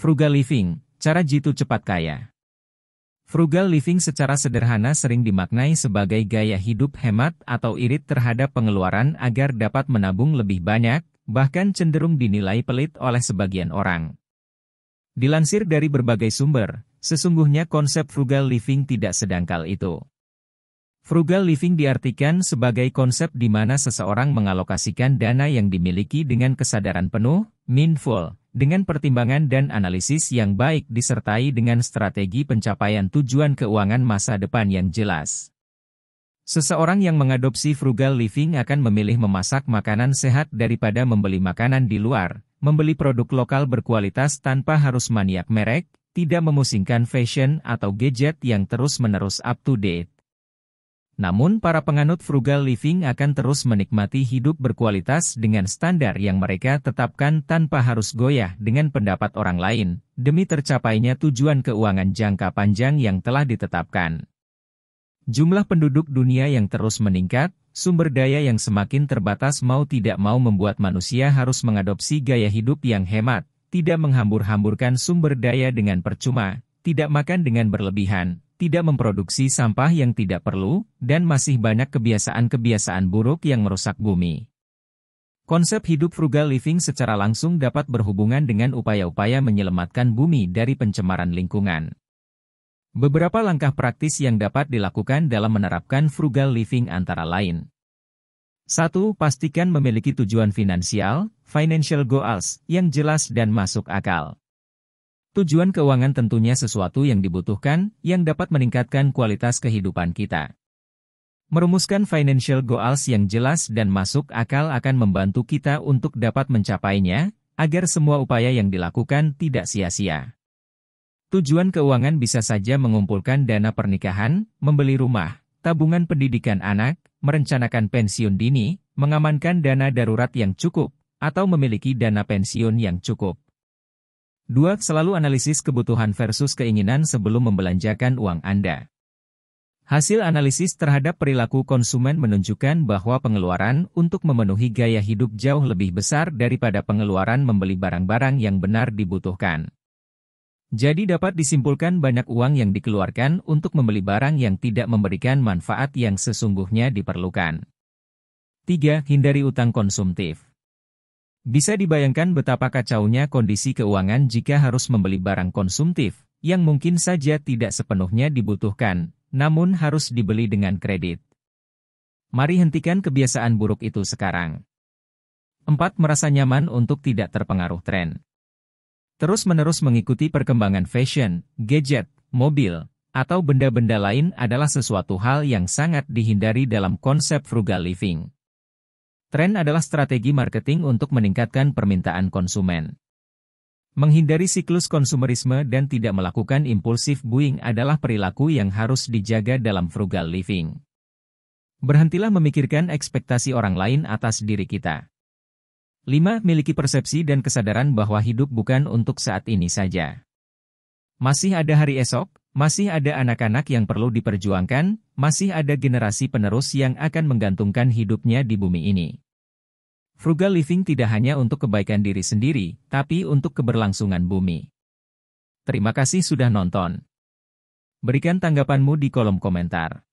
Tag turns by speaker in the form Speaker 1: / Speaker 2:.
Speaker 1: Frugal living, cara jitu cepat kaya. Frugal living secara sederhana sering dimaknai sebagai gaya hidup hemat atau irit terhadap pengeluaran agar dapat menabung lebih banyak, bahkan cenderung dinilai pelit oleh sebagian orang. Dilansir dari berbagai sumber, sesungguhnya konsep frugal living tidak sedangkal itu. Frugal living diartikan sebagai konsep di mana seseorang mengalokasikan dana yang dimiliki dengan kesadaran penuh, mindful, dengan pertimbangan dan analisis yang baik disertai dengan strategi pencapaian tujuan keuangan masa depan yang jelas. Seseorang yang mengadopsi frugal living akan memilih memasak makanan sehat daripada membeli makanan di luar, membeli produk lokal berkualitas tanpa harus maniak merek, tidak memusingkan fashion atau gadget yang terus-menerus up to date. Namun para penganut frugal living akan terus menikmati hidup berkualitas dengan standar yang mereka tetapkan tanpa harus goyah dengan pendapat orang lain, demi tercapainya tujuan keuangan jangka panjang yang telah ditetapkan. Jumlah penduduk dunia yang terus meningkat, sumber daya yang semakin terbatas mau tidak mau membuat manusia harus mengadopsi gaya hidup yang hemat, tidak menghambur-hamburkan sumber daya dengan percuma, tidak makan dengan berlebihan, tidak memproduksi sampah yang tidak perlu, dan masih banyak kebiasaan-kebiasaan buruk yang merusak bumi. Konsep hidup frugal living secara langsung dapat berhubungan dengan upaya-upaya menyelamatkan bumi dari pencemaran lingkungan. Beberapa langkah praktis yang dapat dilakukan dalam menerapkan frugal living antara lain. 1. Pastikan memiliki tujuan finansial, financial goals, yang jelas dan masuk akal. Tujuan keuangan tentunya sesuatu yang dibutuhkan, yang dapat meningkatkan kualitas kehidupan kita. Merumuskan financial goals yang jelas dan masuk akal akan membantu kita untuk dapat mencapainya, agar semua upaya yang dilakukan tidak sia-sia. Tujuan keuangan bisa saja mengumpulkan dana pernikahan, membeli rumah, tabungan pendidikan anak, merencanakan pensiun dini, mengamankan dana darurat yang cukup, atau memiliki dana pensiun yang cukup. 2. Selalu analisis kebutuhan versus keinginan sebelum membelanjakan uang Anda. Hasil analisis terhadap perilaku konsumen menunjukkan bahwa pengeluaran untuk memenuhi gaya hidup jauh lebih besar daripada pengeluaran membeli barang-barang yang benar dibutuhkan. Jadi dapat disimpulkan banyak uang yang dikeluarkan untuk membeli barang yang tidak memberikan manfaat yang sesungguhnya diperlukan. 3. Hindari utang konsumtif. Bisa dibayangkan betapa kacaunya kondisi keuangan jika harus membeli barang konsumtif, yang mungkin saja tidak sepenuhnya dibutuhkan, namun harus dibeli dengan kredit. Mari hentikan kebiasaan buruk itu sekarang. 4. Merasa nyaman untuk tidak terpengaruh tren. Terus-menerus mengikuti perkembangan fashion, gadget, mobil, atau benda-benda lain adalah sesuatu hal yang sangat dihindari dalam konsep frugal living. Tren adalah strategi marketing untuk meningkatkan permintaan konsumen. Menghindari siklus konsumerisme dan tidak melakukan impulsif buying adalah perilaku yang harus dijaga dalam frugal living. Berhentilah memikirkan ekspektasi orang lain atas diri kita. 5. Miliki persepsi dan kesadaran bahwa hidup bukan untuk saat ini saja. Masih ada hari esok, masih ada anak-anak yang perlu diperjuangkan, masih ada generasi penerus yang akan menggantungkan hidupnya di bumi ini. Frugal living tidak hanya untuk kebaikan diri sendiri, tapi untuk keberlangsungan bumi. Terima kasih sudah nonton. Berikan tanggapanmu di kolom komentar.